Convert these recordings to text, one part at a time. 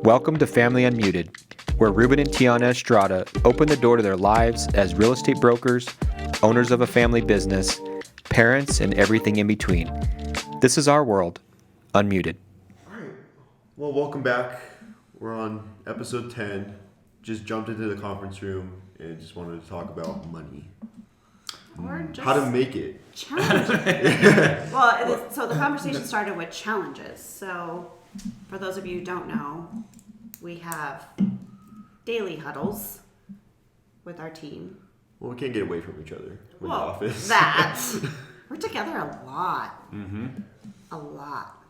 Welcome to Family Unmuted, where Ruben and Tiana Estrada open the door to their lives as real estate brokers, owners of a family business, parents, and everything in between. This is our world, Unmuted. All right. Well, welcome back. We're on episode 10. Just jumped into the conference room and just wanted to talk about money. Or just how to make it. Challenges. So the conversation started with challenges. So for those of you who don't know, we have daily huddles with our team. Well, we can't get away from each other in the office. We're together a lot. Mm-hmm. A lot.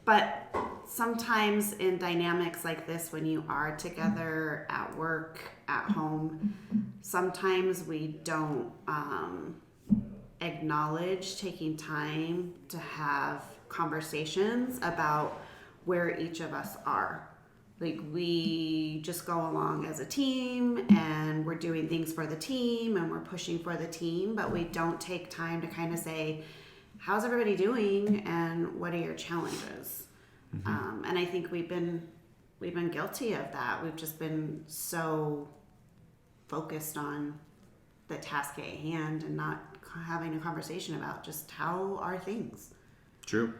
But sometimes in dynamics like this, when you are together at work, at home, sometimes we don't acknowledge taking time to have conversations about where each of us are. Like, we just go along as a team and we're doing things for the team and we're pushing for the team, but we don't take time to kind of say, how's everybody doing and what are your challenges? Mm-hmm. And I think we've been guilty of that. We've just been so focused on the task at hand and not having a conversation about just how are things. True.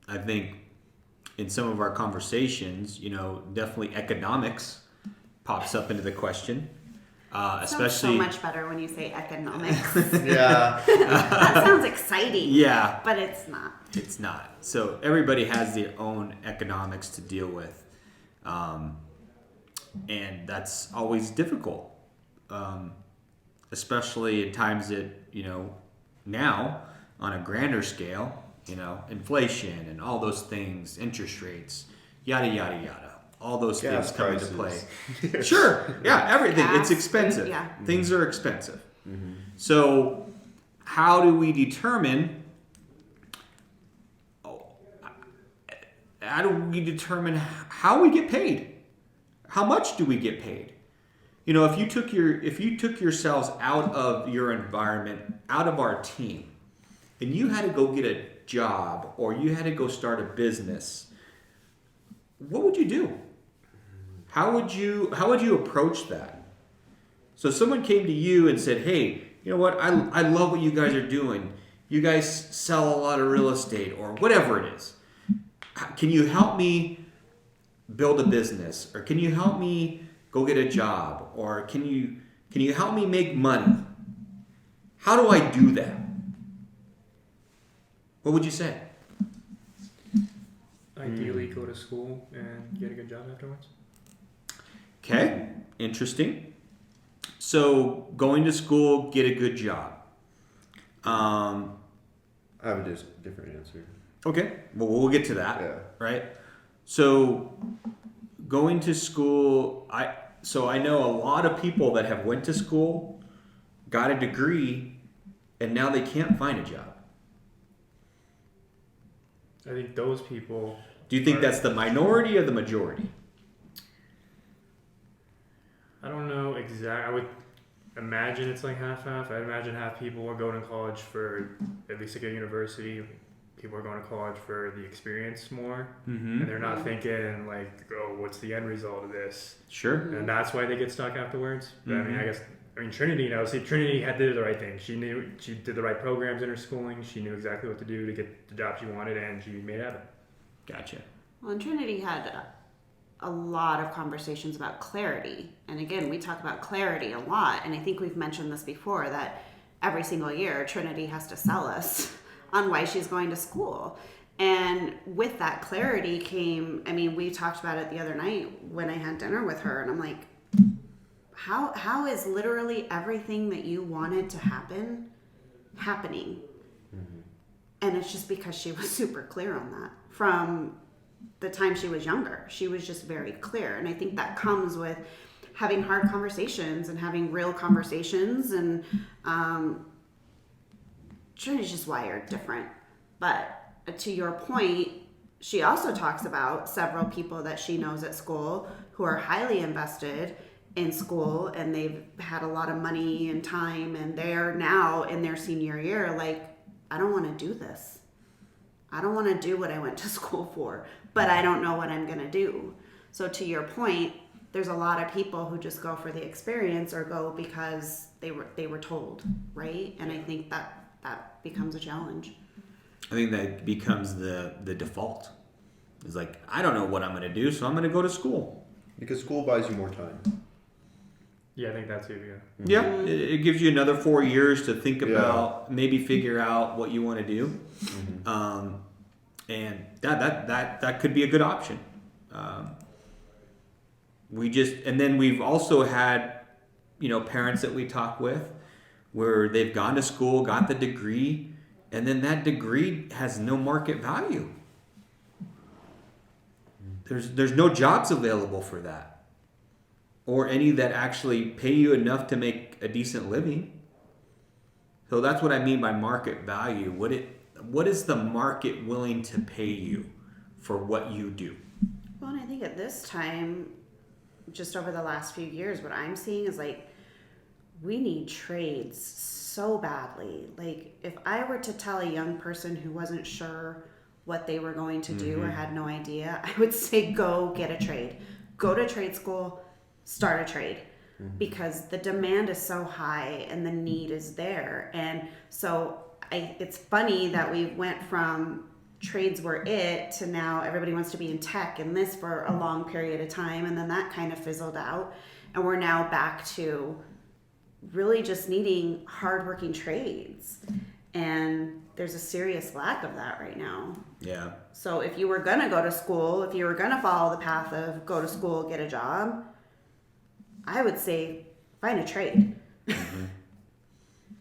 I think in some of our conversations, definitely economics pops up into the question. Especially sounds so much better when you say economics. Yeah. That sounds exciting. Yeah. But it's not. It's not. So everybody has their own economics to deal with. And that's always difficult. Especially in times that, now on a grander scale, inflation and all those things, interest rates, yada, yada, yada. All those things come into play. Sure. Yeah, everything. It's expensive. Yeah. Things are expensive. Mm-hmm. So how do we determine how we get paid? How much do we get paid? If you took yourselves out of your environment, out of our team, and you had to go get a job or you had to go start a business, what would you do? How would you approach that? So someone came to you and said, hey, you know what? I love what you guys are doing. You guys sell a lot of real estate or whatever it is. Can you help me build a business? Or can you help me go get a job? Or can you help me make money? How do I do that? What would you say? Ideally, go to school and get a good job afterwards. Okay, interesting. So going to school, get a good job. I have a different answer. Okay, well, we'll get to that. Yeah. Right? So going to school, I know a lot of people that have went to school, got a degree, and now they can't find a job. I think those people... Do you think that's the minority or the majority? I don't know exactly. I would imagine it's like half-half. I'd imagine half people are going to college for at least like a university. People are going to college for the experience more. Mm-hmm. And they're not thinking like, oh, what's the end result of this? Sure. And that's why they get stuck afterwards. But mm-hmm. I mean, Trinity, Trinity did the right thing. She did the right programs in her schooling. She knew exactly what to do to get the job she wanted, and she made it happen. Gotcha. Well, and Trinity had a lot of conversations about clarity. And again, we talk about clarity a lot. And I think we've mentioned this before, that every single year, Trinity has to sell us on why she's going to school. And with that clarity came, we talked about it the other night when I had dinner with her, and I'm like, how is literally everything that you wanted to happen happening? Mm-hmm. And it's just because she was super clear on that from the time she was younger. She was just very clear. And I think that comes with having hard conversations and having real conversations. And Trinity's just wired different. But to your point, she also talks about several people that she knows at school who are highly invested in school, and they've had a lot of money and time, and they're now in their senior year like, I don't want to do this. I don't want to do what I went to school for, but I don't know what I'm going to do. So to your point, there's a lot of people who just go for the experience or go because they were told, right? And I think that becomes a challenge. I think that becomes the default. It's like, I don't know what I'm going to do, so I'm going to go to school. Because school buys you more time. Yeah, I think that's it. Yeah. Yeah, it gives you another 4 years to think about, maybe figure out what you want to do, and that could be a good option. And then we've also had, parents that we talk with, where they've gone to school, got the degree, and then that degree has no market value. There's no jobs available for that, or any that actually pay you enough to make a decent living. So that's what I mean by market value. What is the market willing to pay you for what you do? Well, and I think at this time, just over the last few years, what I'm seeing is like, we need trades so badly. Like, if I were to tell a young person who wasn't sure what they were going to do or had no idea, I would say go get a trade. Go to trade school, start a trade. Because the demand is so high and the need is there. And so it's funny that we went from trades were it to now everybody wants to be in tech and this for a long period of time, and then that kind of fizzled out, and we're now back to really just needing hardworking trades, and there's a serious lack of that right now. Yeah. So if you were gonna go to school, if you were gonna follow the path of go to school, get a job, I would say find a trade.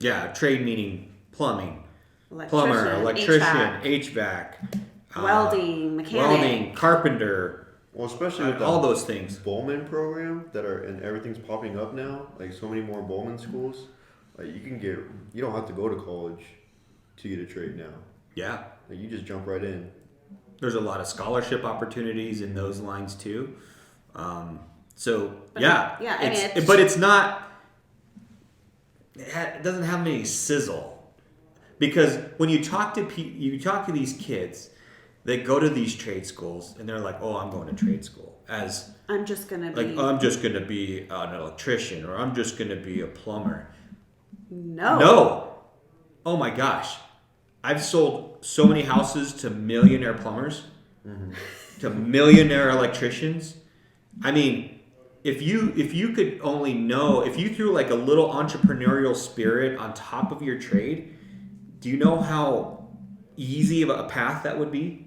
Yeah, trade meaning plumbing, Electrician, electrician, HVAC, HVAC, welding, mechanic. carpenter, Well, especially with all those things. Bowman program and everything's popping up now. Like so many more Bowman schools. Like you don't have to go to college to get a trade now. Yeah. Like you just jump right in. There's a lot of scholarship opportunities in those lines too. But it's not. It doesn't have any sizzle, because when you talk to these kids that go to these trade schools and they're like, "Oh, I'm going to trade school as I'm just gonna I'm just gonna be an electrician, or I'm just gonna be a plumber." No. Oh my gosh, I've sold so many houses to millionaire plumbers, to millionaire electricians. I mean, if you could only know, if you threw like a little entrepreneurial spirit on top of your trade, do you know how easy of a path that would be?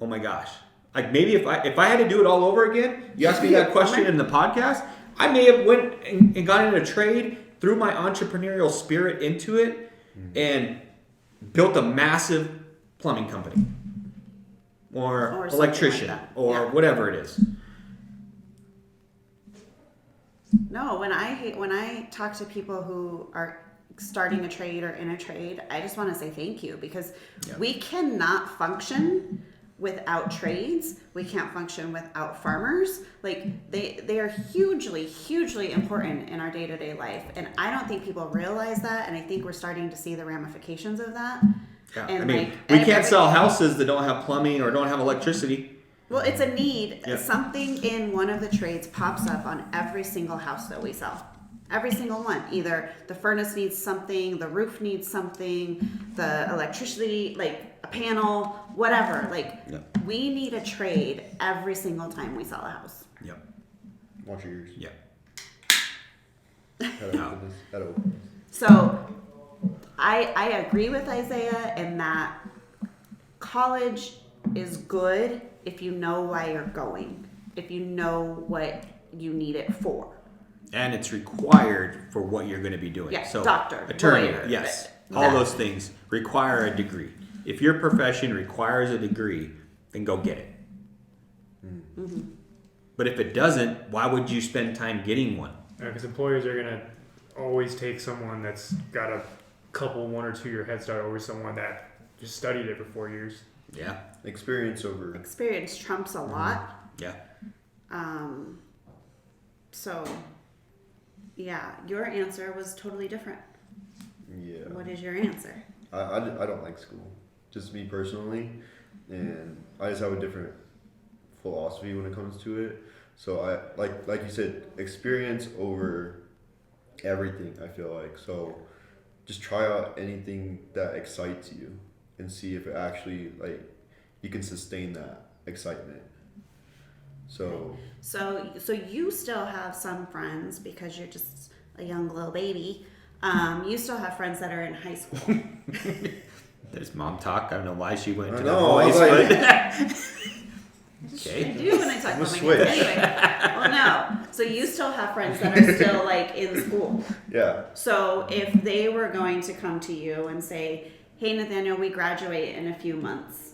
Oh my gosh. Like maybe if I had to do it all over again, you asked me that question in the podcast, I may have went and got in a trade, threw my entrepreneurial spirit into it, and built a massive plumbing company. Or electrician, like or whatever it is. No, when I talk to people who are starting a trade or in a trade, I just want to say thank you, because we cannot function without trades. We can't function without farmers. Like they are hugely, hugely important in our day-to-day life. And I don't think people realize that, and I think we're starting to see the ramifications of that. Yeah. And I mean, we can't sell houses that don't have plumbing or don't have electricity. Well, it's a need. Yeah. Something in one of the trades pops up on every single house that we sell. Every single one. Either the furnace needs something, the roof needs something, the electricity, like a panel, whatever. Like, we need a trade every single time we sell a house. Yep. Watch your ears. Yep. How to open this. So, I agree with Isiah in that college is good if you know why you're going, if you know what you need it for. And it's required for what you're going to be doing. Yeah, so doctor, attorney, lawyer, yes. that. All those things require a degree. If your profession requires a degree, then go get it. Mm-hmm. But if it doesn't, why would you spend time getting one? Because employers are going to always take someone that's got a couple 1 or 2 year head start over someone that just studied it for 4 years. Yeah. Experience Trumps a lot. Yeah. So, yeah, your answer was totally different. Yeah. What is your answer? I don't like school. just me personally, and I just have a different philosophy when it comes to it. So I like you said, experience over everything. I feel like so. Just try out anything that excites you, and see if it actually like you can sustain that excitement. So So you still have some friends because you're just a young little baby. You still have friends that are in high school. There's mom talk. I don't know why she went I to know, I the was voice, like- but I okay. do when I talk I'm a about my switch. kids. Anyway, well, no. So you still have friends that are still like in school. yeah, So if they were going to come to you and say, "Hey, Nathaniel, we graduate in a few months,"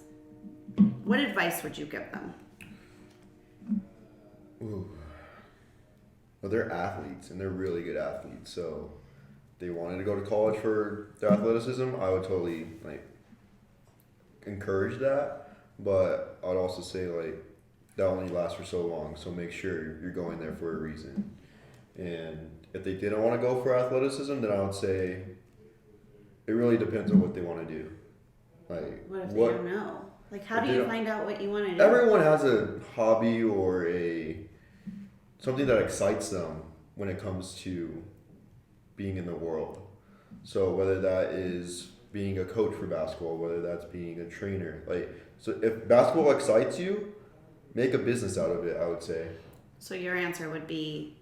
what advice would you give them? ooh. Well, they're athletes and they're really good athletes. So they wanted to go to college for their athleticism. I would totally like encourage that, but I'd also say like that only lasts for so long. So make sure you're going there for a reason. And if they didn't want to go for athleticism, then I would say it really depends on what they want to do. Like What if they don't know? Like, how If do they you don't- find out what you want to do? everyone has a hobby or a something that excites them when it comes to being in the world. So whether that is being a coach for basketball, whether that's being a trainer, like so if basketball excites you, make a business out of it, I would say. So your answer would be,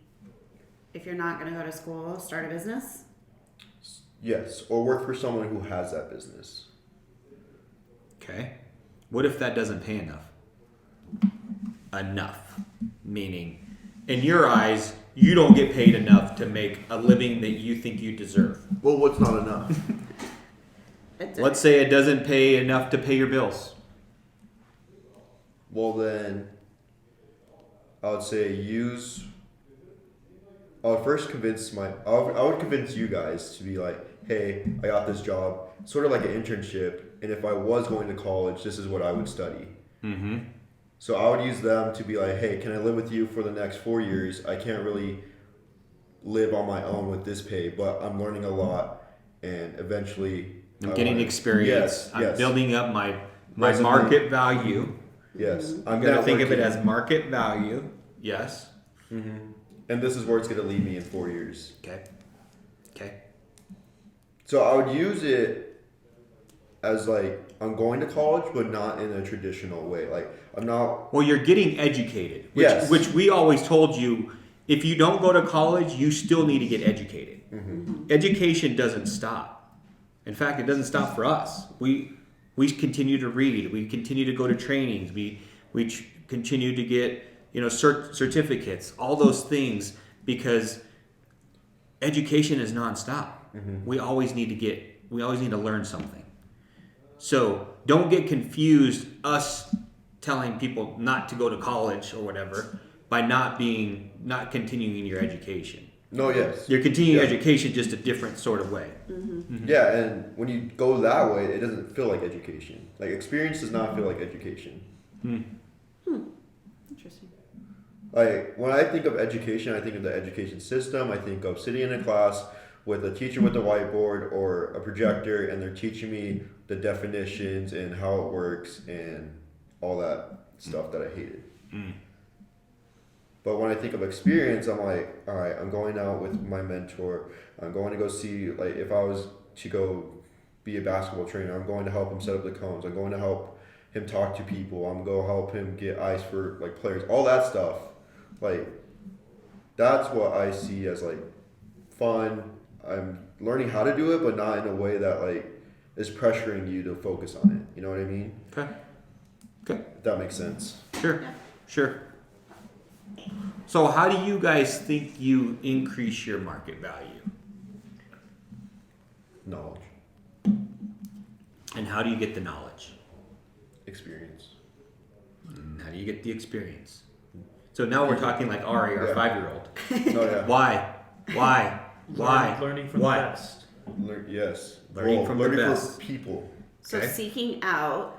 if you're not going to go to school, start a business? Yes, or work for someone who has that business. Okay. What if that doesn't pay enough? Enough. Meaning, in your eyes, you don't get paid enough to make a living that you think you deserve. Well, what's not enough? Let's say it doesn't pay enough to pay your bills. Well, then I would say I would first convince I would convince you guys to be like, hey, I got this job, sort of like an internship, and if I was going to college, this is what I would study. Mm-hmm. So I would use them to be like, hey, can I live with you for the next 4 years? I can't really live on my own with this pay, but I'm learning a lot, and eventually I'm getting experience. Yes, I'm yes. building up my Resume. market value. Yes, I'm going to think of it as market value. Yes. and this is where it's going to lead me in 4 years. Okay. Okay. So I would use it as like I'm going to college, but not in a traditional way. Like I'm not. Well, you're getting educated, which, Yes. which we always told you, if you don't go to college, you still need to get educated. Education doesn't stop. In fact, it doesn't stop for us. We continue to read. We continue to go to trainings. We continue to get certificates. All those things, because education is nonstop. We always need to learn something. So don't get confused. Us telling people not to go to college or whatever by not continuing your education. No, yes. You're continuing Yeah. education just a different sort of way. Yeah, and when you go that way, it doesn't feel like education. Like experience does not feel like education. Interesting. Like when I think of education, I think of the education system. I think of sitting in a class with a teacher with a whiteboard or a projector, and they're teaching me the definitions and how it works and all that stuff that I hated. But when I think of experience, I'm like, all right, I'm going out with my mentor. I'm going to go see, like, if I was to go be a basketball trainer, I'm going to help him set up the cones. I'm going to help him talk to people. I'm going to help him get ice for, like, players. All that stuff. Like, that's what I see as, like, fun. I'm learning how to do it, but not in a way that, like, is pressuring you to focus on it. You know what I mean? Okay. Okay. If that makes sense. Sure. Sure. So how do you guys think you increase your market value? Knowledge. And how do you get the knowledge? Experience. And how do you get the experience? So now we're talking like Ari, our Yeah. 5-year-old. Oh, yeah. Why? Why? Learning from Why? the best. Yes. Learning from the learning best. for people. So Okay. seeking out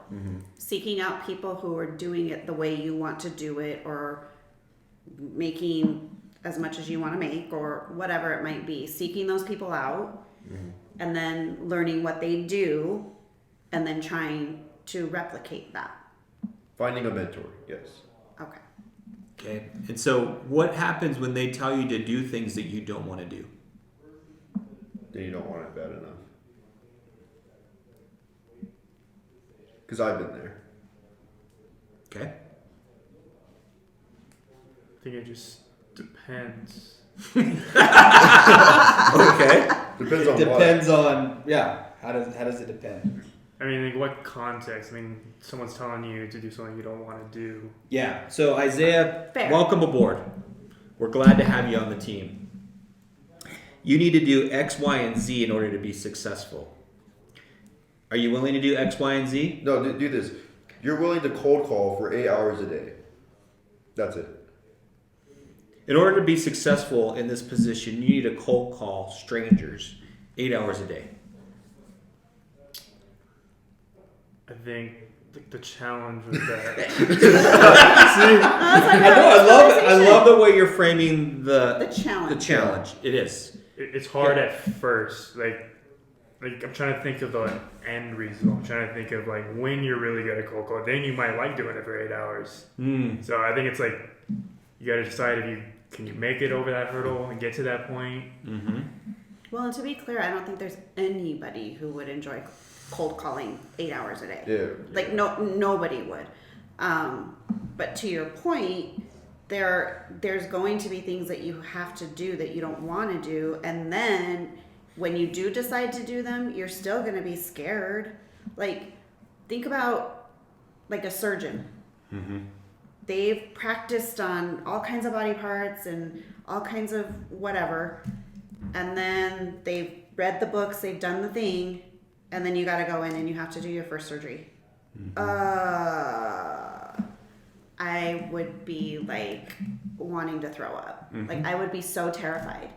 people who are doing it the way you want to do it, or making as much as you want to make, or whatever it might be. Seeking those people out, and then learning what they do, and then trying to replicate that. Finding a mentor, yes. Okay. Okay. And so what happens when they tell you to do things that you don't want to do? Then you don't want it bad enough. Because I've been there. Okay. I think it just depends. Okay. Depends on Depends on, yeah. How does it depend? I mean, like what context? I mean, someone's telling you to do something you don't want to do. Yeah. So Isiah, Fair. welcome aboard. We're glad to have you on the team. You need to do X, Y, and Z in order to be successful. Are you willing to do X, Y, and Z? No, do this. You're willing to cold call for 8 hours a day. That's it. In order to be successful in this position, you need to cold call strangers 8 hours a day. I think the challenge with that. I love the way you're framing The challenge. The challenge. It is. It's hard at first. Like I'm trying to think of the end result. I'm trying to think of like when you're really good at cold call. Then you might like doing it for 8 hours. So I think it's like you got to decide if you can make it over that hurdle and get to that point. Mm-hmm. Well, and to be clear, I don't think there's anybody who would enjoy cold calling 8 hours a day. Yeah. Like nobody would. But to your point, there's going to be things that you have to do that you don't want to do, and then when you do decide to do them, you're still going to be scared. Like, think about like a surgeon. Mm-hmm. They've practiced on all kinds of body parts and all kinds of whatever, and then they've read the books, they've done the thing, and then you got to go in and you have to do your first surgery. I would be like wanting to throw up. Like, I would be so terrified.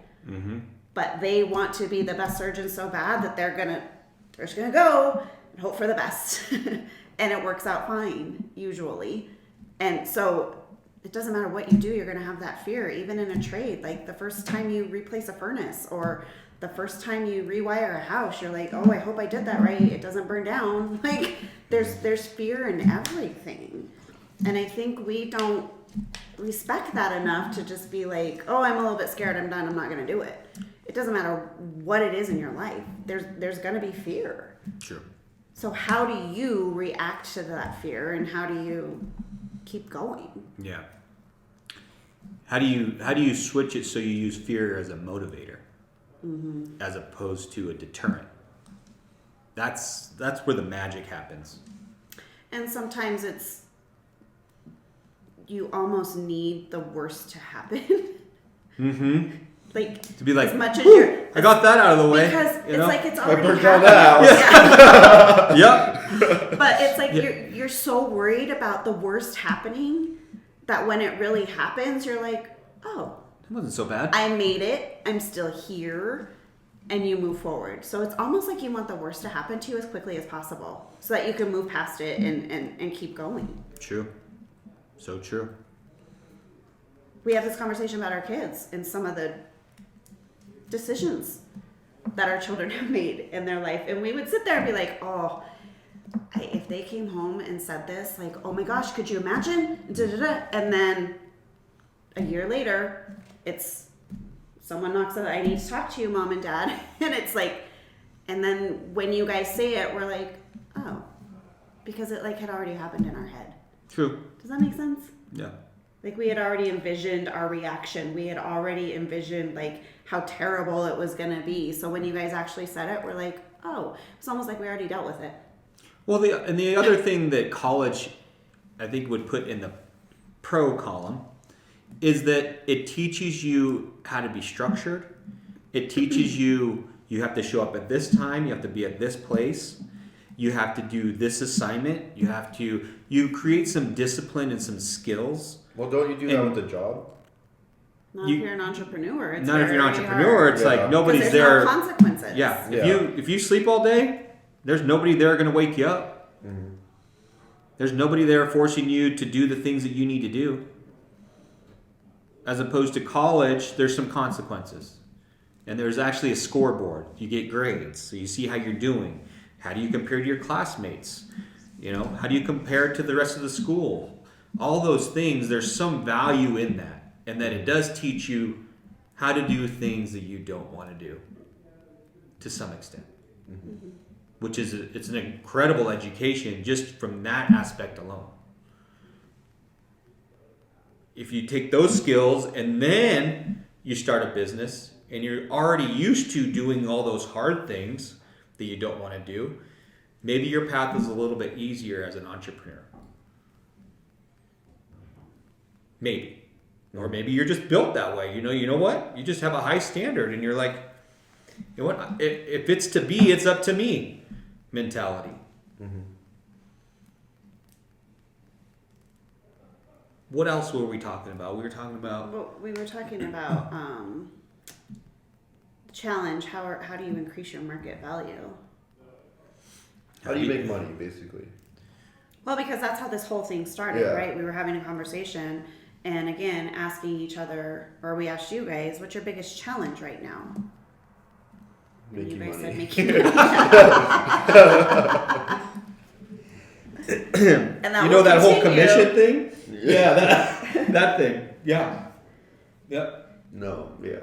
But they want to be the best surgeon so bad that they're just gonna go and hope for the best. And it works out fine, usually. And so it doesn't matter what you do, you're gonna have that fear, even in a trade. Like the first time you replace a furnace or the first time you rewire a house, you're like, oh, I hope I did that right. It doesn't burn down. Like there's fear in everything. And I think we don't respect that enough to just be like, oh, I'm a little bit scared, I'm done, I'm not gonna do it. It doesn't matter what it is in your life. There's gonna be fear. Sure. So how do you react to that fear, and how do you keep going? Yeah. How do you switch it so you use fear as a motivator, as opposed to a deterrent? That's where the magic happens. And sometimes it's you almost need the worst to happen. Like To be like, as much as "Whew, you're, I got that out of the way. because you it's know? like it's I already burned down happened. that house. Yep. But it's like you're so worried about the worst happening that when it really happens, you're like, oh, It wasn't so bad. I made it. I'm still here. And you move forward. So it's almost like you want the worst to happen to you as quickly as possible so that you can move past it and keep going. True. So true. We have this conversation about our kids and some of the decisions that our children have made in their life. And we would sit there and be like, oh, if they came home and said this, like, oh my gosh, could you imagine? Da-da-da. And then a year later, it's someone knocks on, I need to talk to you, mom and dad. And it's like, and then when you guys say it, we're like, oh, because it like had already happened in our head. True. Does that make sense? Yeah. Like we had already envisioned our reaction. We had already envisioned like how terrible it was gonna be. So when you guys actually said it, we're like, oh, it's almost like we already dealt with it. Well, the other thing that college, I think, would put in the pro column is that it teaches you how to be structured. It teaches you have to show up at this time. You have to be at this place. You have to do this assignment. You create some discipline and some skills. Well, don't you do that with the job? Not if you're an entrepreneur. It's Not if you're an very entrepreneur. hard. It's Yeah. like nobody's 'Cause there's there. no consequences. Yeah. Yeah. If you sleep all day, there's nobody there going to wake you up. There's nobody there forcing you to do the things that you need to do. As opposed to college, there's some consequences. And there's actually a scoreboard. You get grades. So you see how you're doing. How do you compare to your classmates? How do you compare to the rest of the school? All those things, there's some value in that. And that it does teach you how to do things that you don't want to do to some extent. Mm-hmm. Which is, it's an incredible education just from that aspect alone. If you take those skills and then you start a business and you're already used to doing all those hard things that you don't want to do, maybe your path is a little bit easier as an entrepreneur. Maybe. Or maybe you're just built that way. You know what? You just have a high standard and you're like, you know what? If it's to be, it's up to me mentality. Mm-hmm. What else were we talking about? We were talking about... Well, we were talking about challenge. How do you increase your market value? How do you make money, basically? Well, because that's how this whole thing started, right? We were having a conversation and, again, asking each other, or we asked you guys, what's your biggest challenge right now? And you guys said making money. And that that whole commission thing? Yeah, that thing. Yeah. Yep. No, yeah.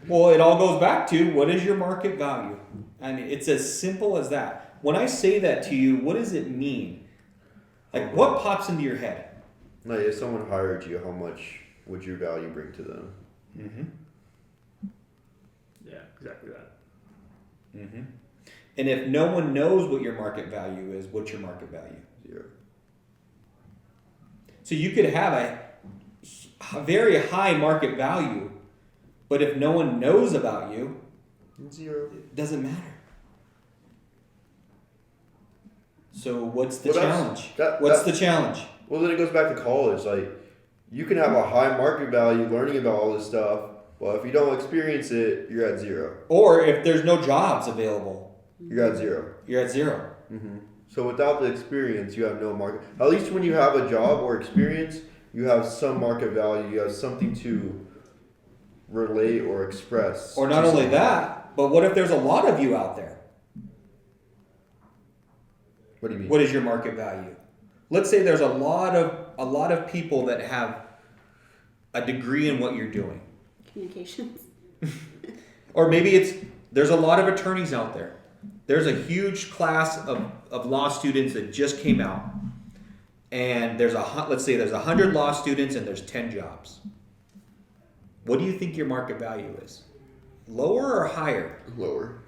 Well, it all goes back to what is your market value? I mean, it's as simple as that. When I say that to you, what does it mean? Like, what pops into your head? Like, if someone hired you, how much would your value bring to them? Mm-hmm. Yeah, exactly that. Mm-hmm. And if no one knows what your market value is, what's your market value? 0. So you could have a very high market value, but if no one knows about you, 0. it doesn't matter. So what's the challenge? What's the challenge? Well, then it goes back to college. Like, you can have a high market value learning about all this stuff, but if you don't experience it, you're at 0. Or if there's no jobs available, you're at 0. You're at 0. Mm-hmm. So without the experience, you have no market. At least when you have a job or experience, you have some market value. You have something to relate or express. Or not only that, but what if there's a lot of you out there? What do you mean? What is your market value? Let's say there's a lot of people that have a degree in what you're doing. Communications. Or maybe there's a lot of attorneys out there. There's a huge class of law students that just came out. And let's say there's 100 law students and there's 10 jobs. What do you think your market value is? Lower or higher? Lower.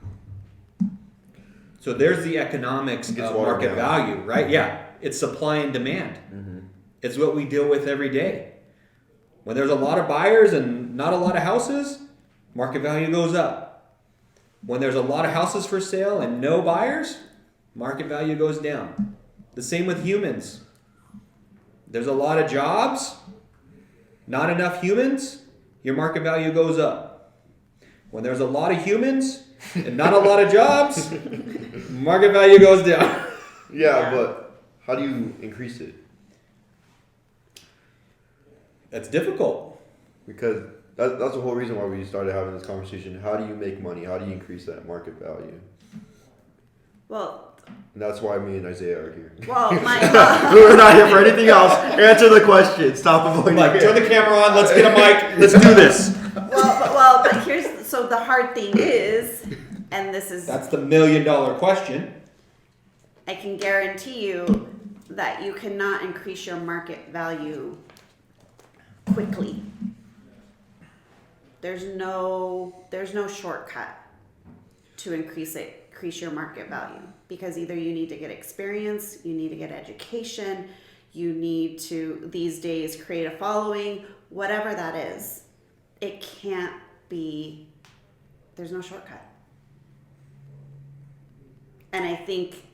So there's the economics of market value, right? Yeah, it's supply and demand. Mm-hmm. It's what we deal with every day. When there's a lot of buyers and not a lot of houses, market value goes up. When there's a lot of houses for sale and no buyers, market value goes down. The same with humans. There's a lot of jobs, not enough humans, your market value goes up. When there's a lot of humans and not a lot of jobs, market value goes down. Yeah, but how do you increase it? That's difficult. Because that's the whole reason why we started having this conversation. How do you make money? How do you increase that market value? Well, and that's why me and Isiah are here. well, We're not here for anything else. Answer the question. Stop avoiding it. Turn the camera on. Let's get a mic. Let's do this. But here's so the hard thing is, and that's the $1 million question. I can guarantee you that you cannot increase your market value quickly. There's no shortcut to increase your market value, because either you need to get experience, you need to get education, you need to these days create a following, whatever that is. It can't be, there's no shortcut. And I think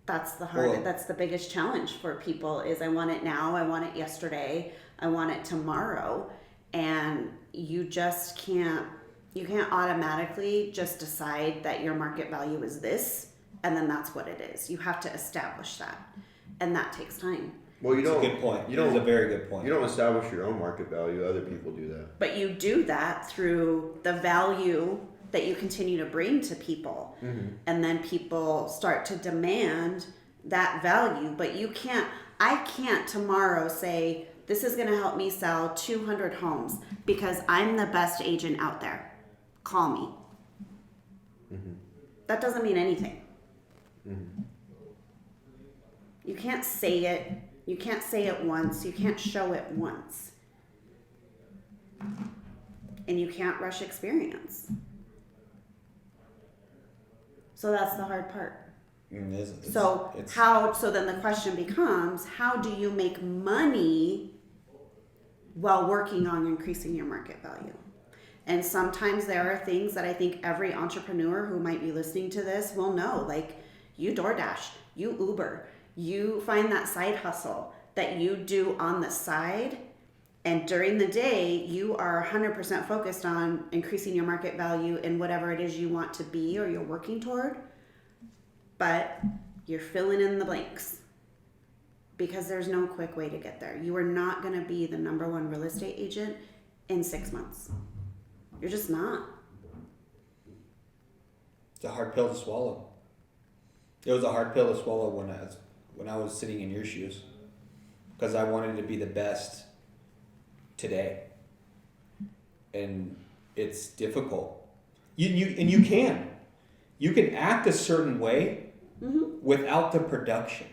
that's the biggest challenge for people is I want it now, I want it yesterday, I want it tomorrow. And you can't automatically just decide that your market value is this, and then that's what it is. You have to establish that, and that takes time. Well, That's a good point. It's a very good point. You don't establish your own market value. Other people do that. But you do that through the value that you continue to bring to people. And then people start to demand that value. But I can't tomorrow say, this is going to help me sell 200 homes because I'm the best agent out there. Call me. That doesn't mean anything. You can't say it. You can't say it once. You can't show it once. And you can't rush experience. So that's the hard part. So then the question becomes, how do you make money while working on increasing your market value? And sometimes there are things that I think every entrepreneur who might be listening to this will know, like you DoorDash, you Uber, you find that side hustle that you do on the side. And during the day, you are 100% focused on increasing your market value in whatever it is you want to be or you're working toward. But you're filling in the blanks because there's no quick way to get there. You are not going to be the number one real estate agent in 6 months. You're just not. It's a hard pill to swallow. It was a hard pill to swallow when I was sitting in your shoes, because I wanted to be the best today, and it's difficult. You can act a certain way without the production.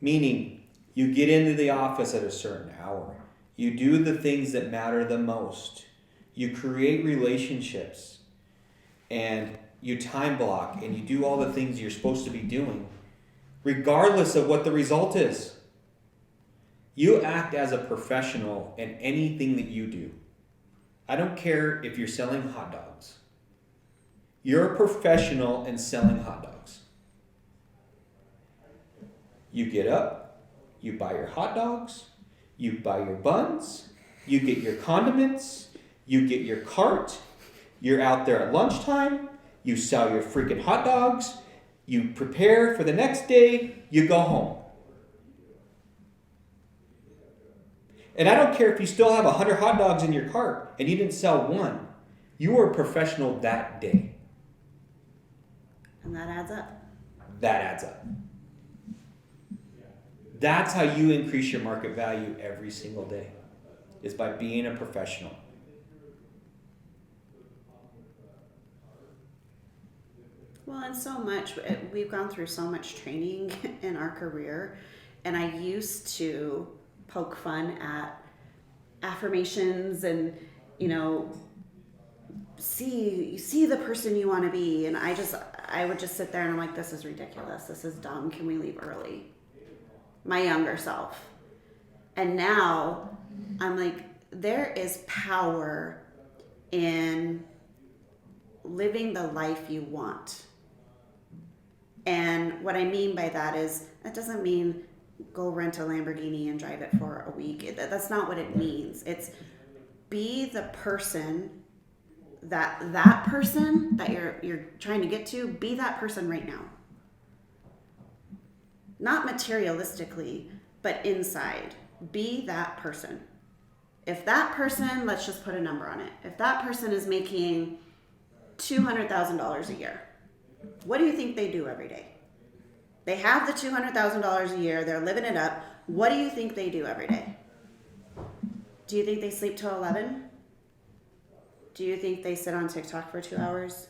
Meaning, you get into the office at a certain hour. You do the things that matter the most. You create relationships, and you time block, and you do all the things you're supposed to be doing, regardless of what the result is. You act as a professional in anything that you do. I don't care if you're selling hot dogs. You're a professional in selling hot dogs. You get up, you buy your hot dogs, you buy your buns, you get your condiments, you get your cart, you're out there at lunchtime, you sell your freaking hot dogs, you prepare for the next day, you go home. And I don't care if you still have 100 hot dogs in your cart and you didn't sell one. You were a professional that day. And that adds up. That adds up. That's how you increase your market value every single day, is by being a professional. Well, and so much, we've gone through so much training in our career, and I used to poke fun at affirmations and, see the person you want to be. And I would just sit there and I'm like, this is ridiculous. This is dumb. Can we leave early? My younger self. And now I'm like, there is power in living the life you want. And what I mean by that is, that doesn't mean go rent a Lamborghini and drive it for a week. That's not what it means. It's be the person that person that you're trying to get to, be that person right now. Not materialistically, but inside. Be that person. If that person, let's just put a number on it. If that person is making $200,000 a year, what do you think they do every day? They have the $200,000 a year. They're living it up. What do you think they do every day? Do you think they sleep till 11? Do you think they sit on TikTok for 2 hours?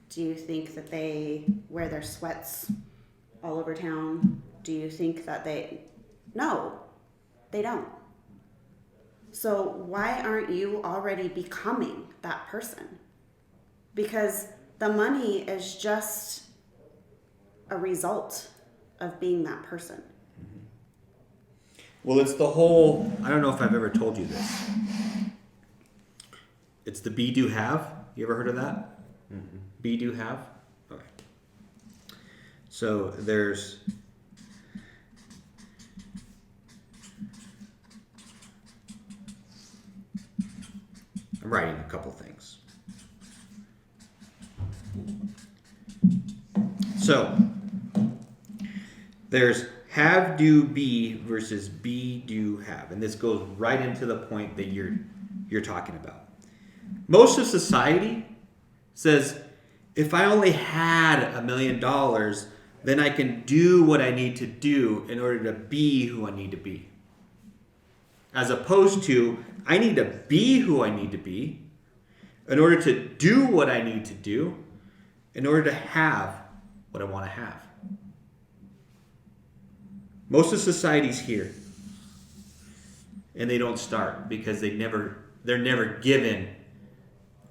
Do you think that they wear their sweats all over town? Do you think that No, they don't. So why aren't you already becoming that person? Because the money is just a result of being that person. Well, it's the whole, I don't know if I've ever told you this. It's the be, do, have. You ever heard of that? Mm-hmm. Be, do, have? Okay. So there's... I'm writing a couple things. So there's have, do, be versus be, do, have. And this goes right into the point that you're talking about. Most of society says, if I only had $1 million, then I can do what I need to do in order to be who I need to be. As opposed to, I need to be who I need to be in order to do what I need to do in order to have what I want to have. Most of society's here. And they don't start because they're never given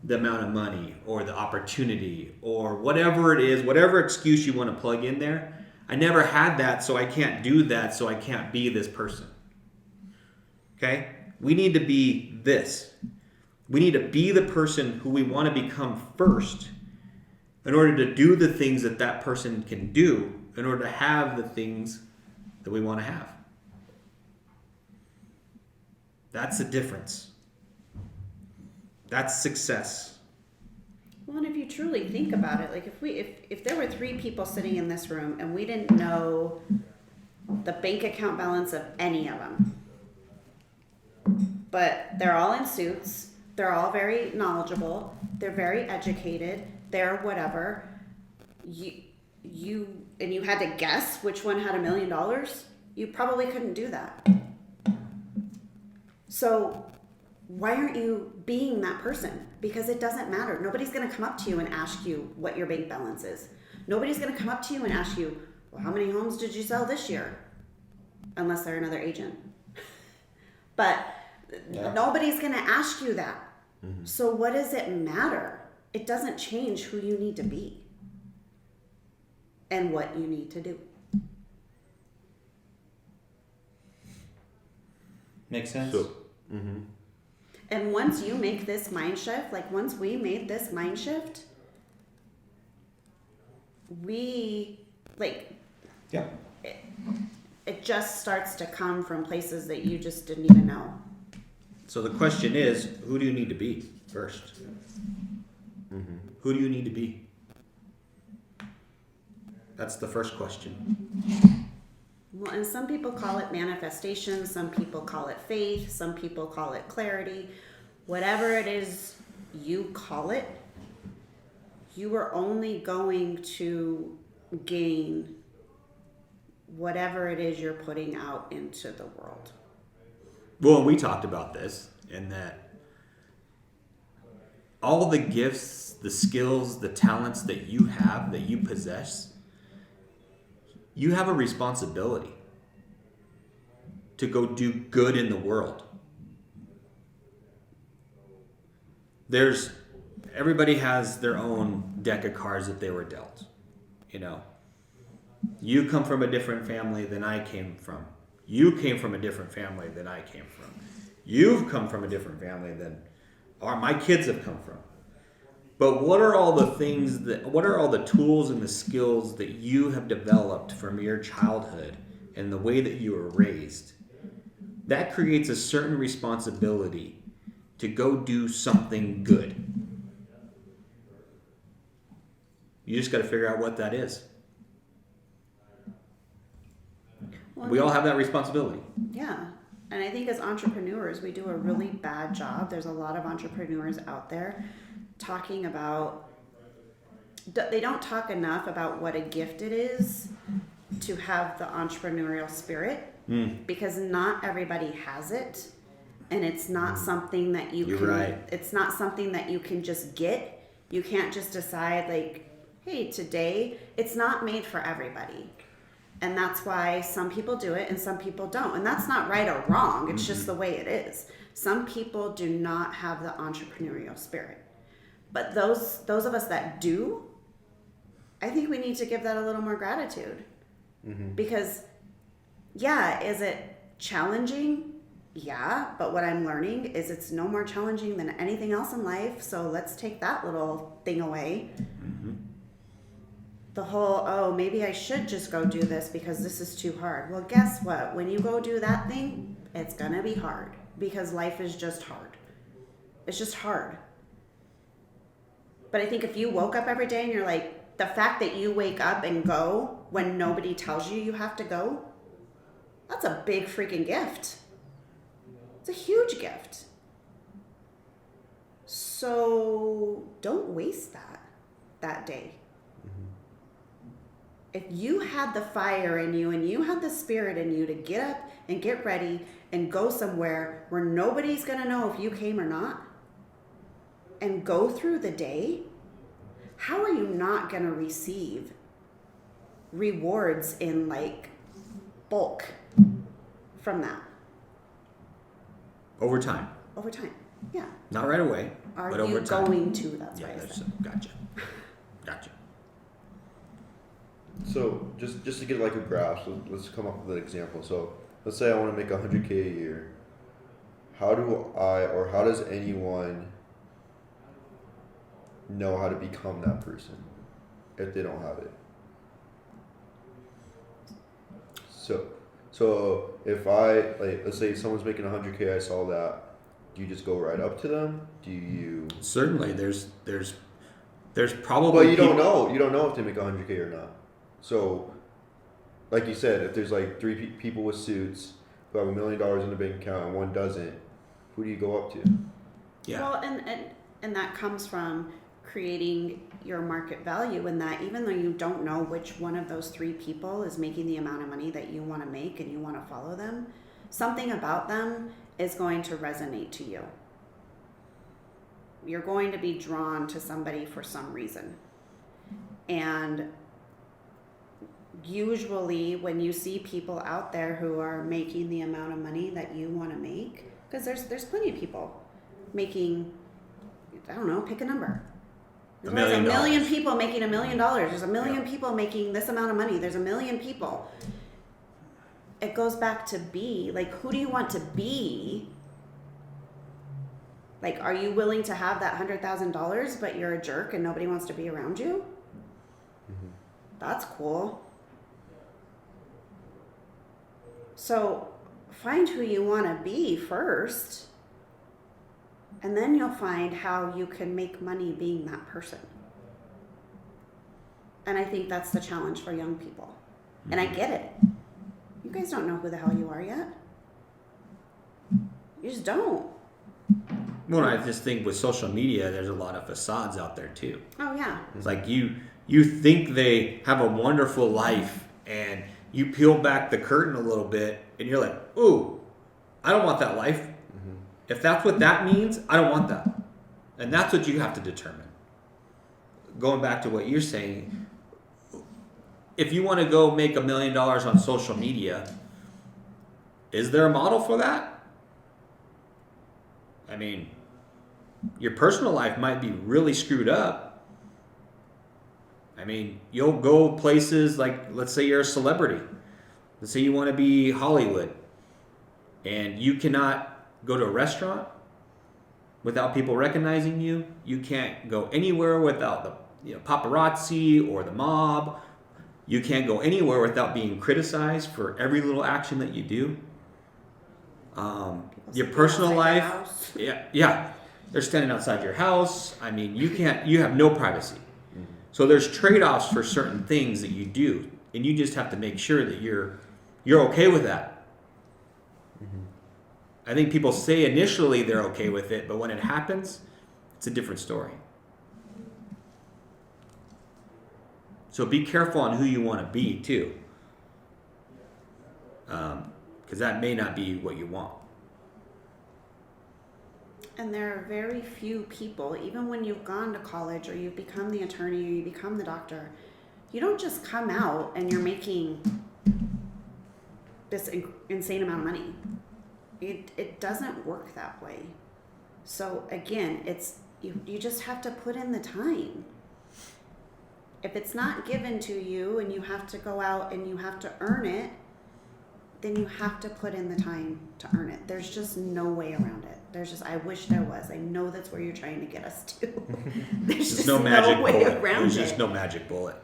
the amount of money or the opportunity or whatever it is, whatever excuse you want to plug in there. I never had that, so I can't do that, so I can't be this person. Okay? We need to be this. We need to be the person who we want to become first in order to do the things that that person can do in order to have the things that we want to have. That's the difference. That's success. Well, and if you truly think about it, like if there were 3 people sitting in this room and we didn't know the bank account balance of any of them, but they're all in suits, they're all very knowledgeable, they're very educated, they're whatever, you had to guess which one had $1 million, you probably couldn't do that. So why aren't you being that person? Because it doesn't matter. Nobody's going to come up to you and ask you what your bank balance is. Nobody's going to come up to you and ask you, well, how many homes did you sell this year? Unless they're another agent. But nobody's going to ask you that. Mm-hmm. So what does it matter? It doesn't change who you need to be and what you need to do. Makes sense? So, mm-hmm. And once you make this mind shift, like once we made this mind shift, it just starts to come from places that you just didn't even know. So the question is, who do you need to be first? Mm-hmm. Who do you need to be? That's the first question. Well, and some people call it manifestation, some people call it faith, some people call it clarity. Whatever it is you call it, you are only going to gain whatever it is you're putting out into the world. Well, we talked about this, and that all the gifts, the skills, the talents that you have, that you possess, you have a responsibility to go do good in the world. Everybody has their own deck of cards that they were dealt. You know, you come from a different family than I came from. You came from a different family than I came from. You've come from a different family than my kids have come from. But what are all the tools and the skills that you have developed from your childhood and the way that you were raised? That creates a certain responsibility to go do something good. You just got to figure out what that is. Well, we all have that responsibility. Yeah. And I think as entrepreneurs, we do a really bad job. There's a lot of entrepreneurs out there talking about, they don't talk enough about what a gift it is to have the entrepreneurial spirit, because not everybody has it, and it's not something that it's not something that you can just get. You can't just decide like, hey, today, it's not made for everybody. And that's why some people do it and some people don't. And that's not right or wrong. It's just the way it is. Some people do not have the entrepreneurial spirit. But those of us that do, I think we need to give that a little more gratitude. Mm-hmm. Because, yeah, is it challenging? Yeah, but what I'm learning is it's no more challenging than anything else in life. So let's take that little thing away. Mm-hmm. The whole, maybe I should just go do this because this is too hard. Well, guess what? When you go do that thing, it's going to be hard because life is just hard. It's just hard. But I think if you woke up every day and you're like, the fact that you wake up and go when nobody tells you you have to go, that's a big freaking gift. It's a huge gift. So don't waste that day. If you had the fire in you and you had the spirit in you to get up and get ready and go somewhere where nobody's going to know if you came or not and go through the day, how are you not going to receive rewards in like bulk from that Over time. over time? Yeah. Not right away, Are but you over time. going to? That's Yeah, why I that's said. gotcha. Gotcha. So just to get like a grasp, let's come up with an example. So let's say I want to make $100K a year. How do I, or how does anyone know how to become that person if they don't have it? So if I, like, let's say someone's making $100K, I saw that. Do you just go right up to them? Do you? Certainly, there's probably. Well, you don't know. You don't know if they make $100K or not. So, like you said, if there's like three people with suits who have $1 million in the bank account and one doesn't, who do you go up to? Yeah. Well, and that comes from creating your market value in that even though you don't know which one of those three people is making the amount of money that you want to make and you want to follow them, something about them is going to resonate to you. You're going to be drawn to somebody for some reason. And usually when you see people out there who are making the amount of money that you want to make, because there's plenty of people making, I don't know, pick a number. $1 There's million. a million people making $1 million. There's a million people making this amount of money. There's a million people. It goes back to be, like, who do you want to be? Like, are you willing to have that $100,000, but you're a jerk and nobody wants to be around you? Mm-hmm. That's cool. So find who you want to be first, and then you'll find how you can make money being that person. And I think that's the challenge for young people. And I get it. You guys don't know who the hell you are yet. You just don't. Well, I just think with social media, there's a lot of facades out there too. Oh, yeah. It's like you think they have a wonderful life, and you peel back the curtain a little bit, and you're like, "Ooh, I don't want that life." Mm-hmm. If that's what that means, I don't want that, and that's what you have to determine. Going back to what you're saying, if you want to go make $1 million on social media, is there a model for that? I mean, your personal life might be really screwed up. I mean, you'll go places like, let's say you're a celebrity. Let's say you want to be Hollywood, and you cannot go to a restaurant without people recognizing you. You can't go anywhere without the paparazzi or the mob. You can't go anywhere without being criticized for every little action that you do. Your personal life, yeah, they're standing outside your house. I mean, you have no privacy. Mm-hmm. So there's trade-offs for certain things that you do, and you just have to make sure that you're okay with that. Mm-hmm. I think people say initially they're okay with it, but when it happens, it's a different story. So be careful on who you want to be too, because that may not be what you want. And there are very few people, even when you've gone to college or you've become the attorney or you become the doctor, you don't just come out and you're making this insane amount of money. It doesn't work that way. So again, it's you just have to put in the time. If it's not given to you and you have to go out and you have to earn it, then you have to put in the time to earn it. There's just no way around it. I wish there was. I know that's where you're trying to get us to. There's just no magic way bullet. around There's it. just no magic bullet.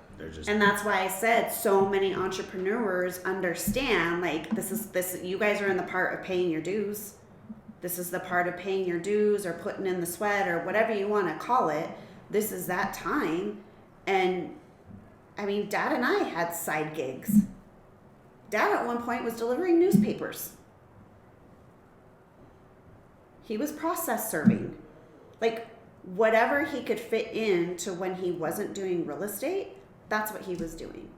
And that's why I said so many entrepreneurs understand, like, this you guys are in the part of paying your dues. This is the part of paying your dues or putting in the sweat or whatever you want to call it. This is that time. And I mean, Dad and I had side gigs. Dad at one point was delivering newspapers. He was process serving. Like, whatever he could fit into when he wasn't doing real estate, that's what he was doing.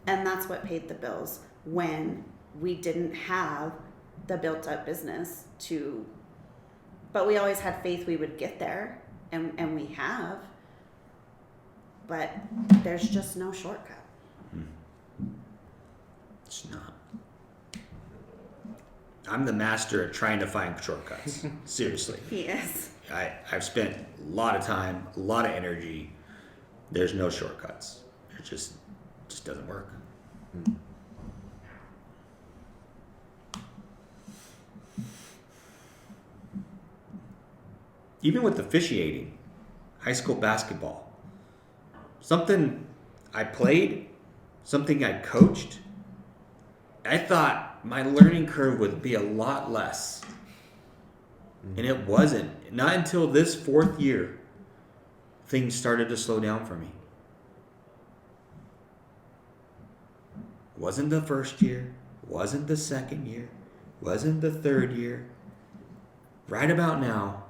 And that's what paid the bills when we didn't have the built up business to, but we always had faith we would get there, and we have, but there's just no shortcut. It's not. I'm the master at trying to find shortcuts. Seriously. He is. I've spent a lot of time, a lot of energy. There's no shortcuts. It just doesn't work. Even with officiating, high school basketball, something I played, something I coached, I thought my learning curve would be a lot less. And it wasn't. Not until this 4th year, things started to slow down for me. Wasn't the first year, wasn't the second year, wasn't the third year. Right about now,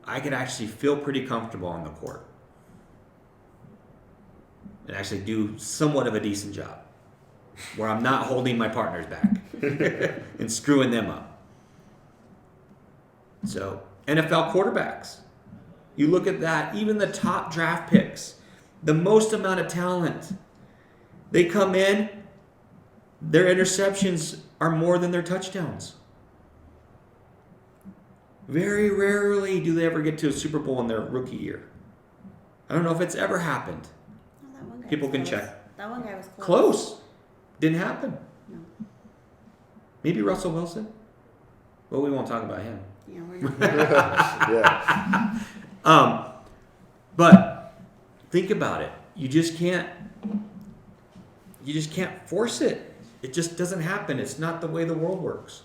I could actually feel pretty comfortable on the court and actually do somewhat of a decent job where I'm not holding my partners back and screwing them up. So, NFL quarterbacks, you look at that, even the top draft picks, the most amount of talent, they come in, their interceptions are more than their touchdowns. Very rarely do they ever get to a Super Bowl in their rookie year. I don't know if it's ever happened. Well, that one guy People was can close. check. That one guy was close. Close. Didn't happen. No. Maybe Russell Wilson. But we won't talk about him. Yeah, we're not. Yeah. But think about it. You just can't force it. It just doesn't happen. It's not the way the world works.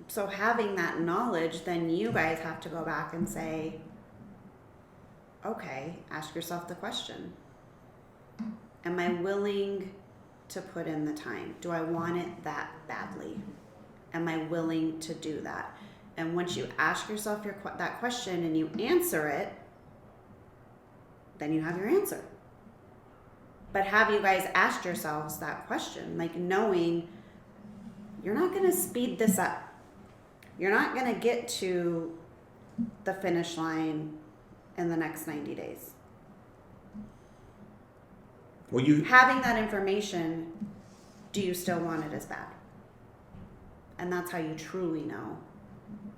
So having that knowledge, then you guys have to go back and say, okay, ask yourself the question. Am I willing to put in the time? Do I want it that badly? Am I willing to do that? And once you ask yourself that question and you answer it, then you have your answer. But have you guys asked yourselves that question? Like knowing you're not going to speed this up. You're not going to get to the finish line in the next 90 days. Well, you Having that information, do you still want it as bad? And that's how you truly know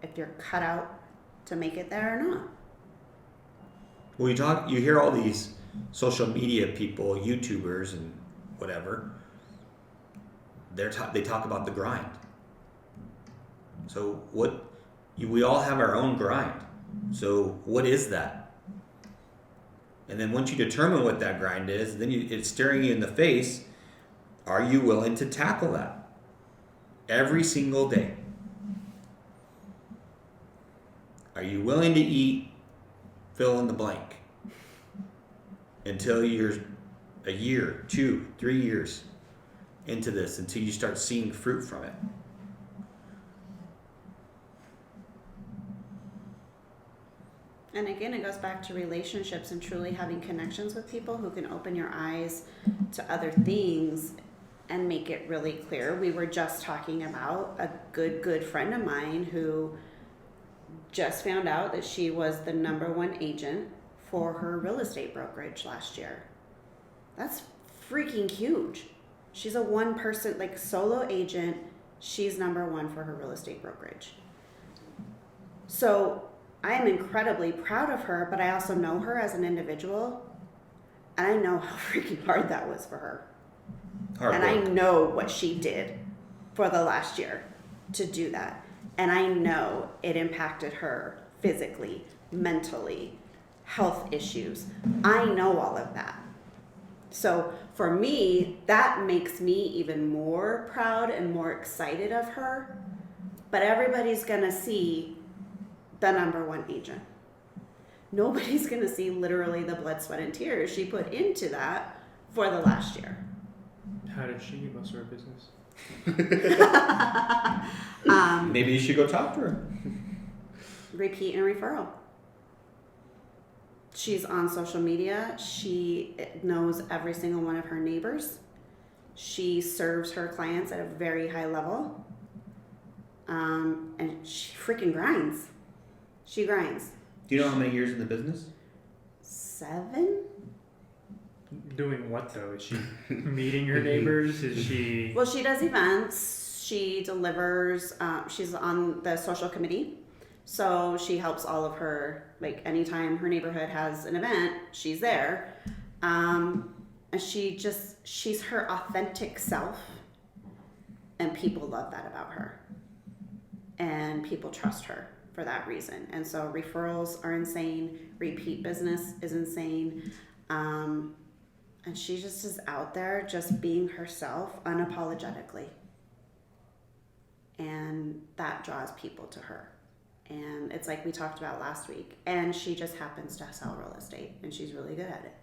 if you're cut out to make it there or not. Well, you hear all these social media people, YouTubers and whatever. They talk about the grind. So we all have our own grind. So what is that? And then once you determine what that grind is, then it's staring you in the face. Are you willing to tackle that every single day? Are you willing to eat fill in the blank until you're a year, 2, 3 years into this, until you start seeing fruit from it? And again, it goes back to relationships and truly having connections with people who can open your eyes to other things and make it really clear. We were just talking about a good friend of mine who just found out that she was the #1 agent for her real estate brokerage last year. That's freaking huge. She's a one-person, like solo agent. She's #1 for her real estate brokerage. So I am incredibly proud of her, but I also know her as an individual, and I know how freaking hard that was for her. Hard and work. I know what she did for the last year to do that. And I know it impacted her physically, mentally, health issues. I know all of that. So for me, that makes me even more proud and more excited of her. But everybody's going to see the #1 agent. Nobody's going to see literally the blood, sweat, and tears she put into that for the last year. How did she give us her business? Maybe you should go talk to her. Repeat and referral. She's on social media. She knows every single one of her neighbors. She serves her clients at a very high level. And she freaking grinds. She grinds. Do you know how many years in the business? 7? Doing what though? Is she meeting her neighbors? Is she? Well, she does events. She delivers. She's on the social committee. So she helps all of her, like anytime her neighborhood has an event, she's there. And she's her authentic self. And people love that about her. And people trust her for that reason. And so referrals are insane. Repeat business is insane. And she just is out there just being herself unapologetically. And that draws people to her. And it's like we talked about last week. And she just happens to sell real estate. And she's really good at it.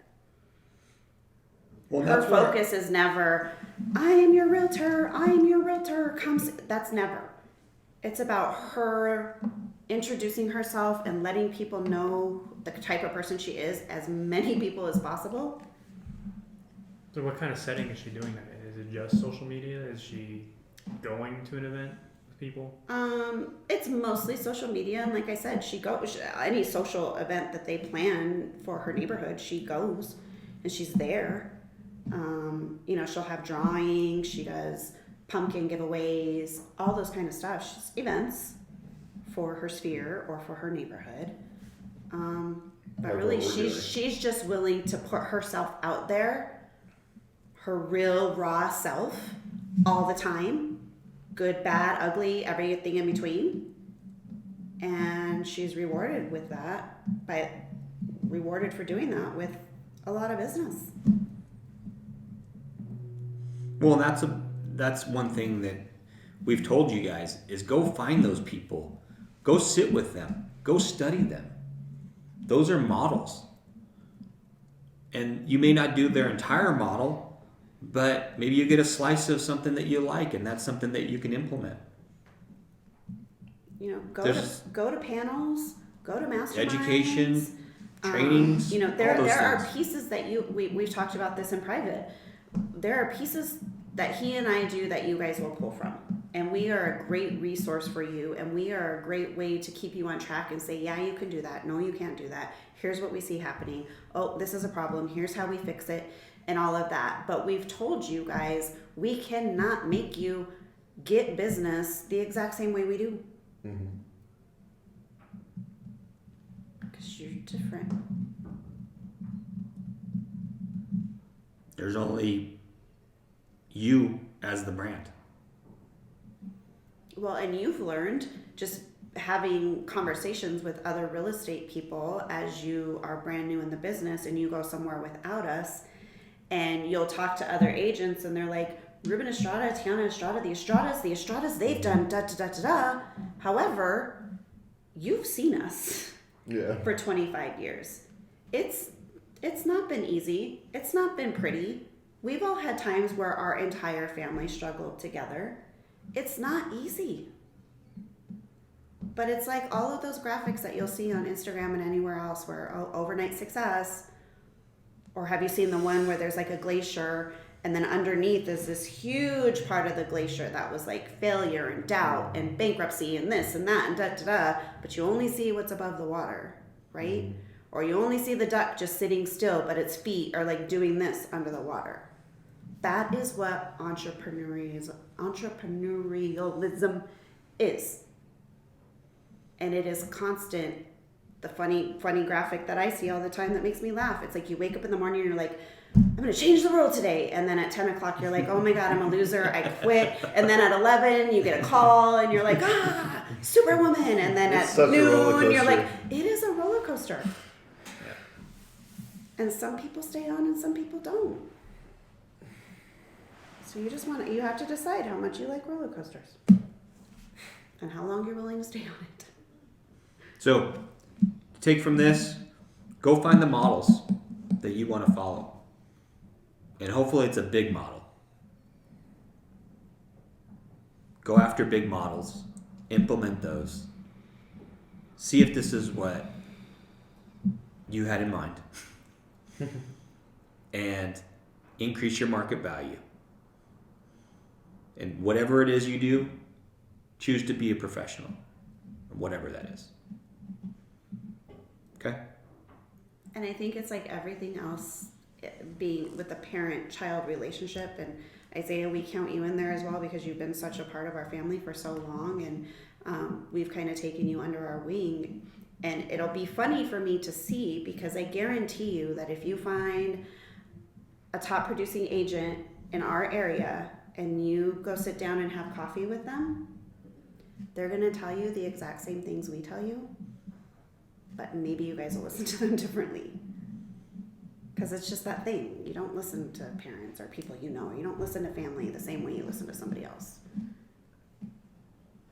Well, Her that's what- focus is never, I am your realtor, come see. That's never. It's about her introducing herself and letting people know the type of person she is, as many people as possible. So what kind of setting is she doing that in? Is it just social media? Is she going to an event with people? It's mostly social media, and like I said, she goes any social event that they plan for her neighborhood. She goes, and she's there. She'll have drawings. She does pumpkin giveaways, all those kind of stuff. She's events for her sphere or for her neighborhood. But Like really, what we're doing. she's just willing to put herself out there, her real raw self, all the time, good, bad, ugly, everything in between, and she's rewarded with that, rewarded for doing that with a lot of business. Well, that's one thing that we've told you guys is go find those people, go sit with them, go study them. Those are models, and you may not do their entire model, but maybe you get a slice of something that you like, and that's something that you can implement. Go There's- to panels, go to masterminds, Education, trainings, all there those are things. pieces that we've talked about this in private. There are pieces that he and I do that you guys will pull from, and we are a great resource for you, and we are a great way to keep you on track and say, yeah, you can do that. No, you can't do that. Here's what we see happening. Oh, this is a problem. Here's how we fix it, and all of that. But we've told you guys we cannot make you get business the exact same way we do. Mm-hmm. Because you're different. There's only you as the brand. Well, and you've learned just having conversations with other real estate people as you are brand new in the business and you go somewhere without us, and you'll talk to other agents and they're like, Ruben Estrada, Tiana Estrada, the Estradas, they've done da da da da da. However, you've seen us Yeah. for 25 years. It's not been easy. It's not been pretty. We've all had times where our entire family struggled together. It's not easy. But it's like all of those graphics that you'll see on Instagram and anywhere else where overnight success, or have you seen the one where there's like a glacier and then underneath is this huge part of the glacier that was like failure and doubt and bankruptcy and this and that and da da da, but you only see what's above the water, right? Mm-hmm. Or you only see the duck just sitting still, but its feet are like doing this under the water. That is what entrepreneurialism is. And it is constant. The funny graphic that I see all the time that makes me laugh. It's like you wake up in the morning and you're like, I'm going to change the world today. And then at 10 o'clock, you're like, oh my God, I'm a loser. I quit. And then at 11, you get a call and you're like, superwoman. And then It's at such a roller noon, you're coaster. like, it is a roller coaster. And some people stay on and some people don't. So you have to decide how much you like roller coasters and how long you're willing to stay on it. So, take from this, go find the models that you want to follow. And hopefully it's a big model. Go after big models, implement those. See if this is what you had in mind and increase your market value. And whatever it is you do, choose to be a professional, or whatever that is. Okay? And I think it's like everything else, being with the parent-child relationship, and Isiah, we count you in there as well because you've been such a part of our family for so long, and we've kind of taken you under our wing. And it'll be funny for me to see, because I guarantee you that if you find a top producing agent in our area and you go sit down and have coffee with them, they're going to tell you the exact same things we tell you, but maybe you guys will listen to them differently. Because it's just that thing. You don't listen to parents or people you know. You don't listen to family the same way you listen to somebody else.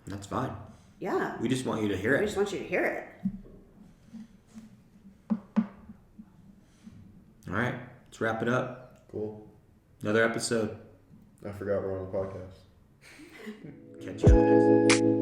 That's fine. Yeah. We just want you to hear We it. just want you to hear it. All right. Let's wrap it up. Cool. Another episode. I forgot we're on the podcast. Catch you on the next one.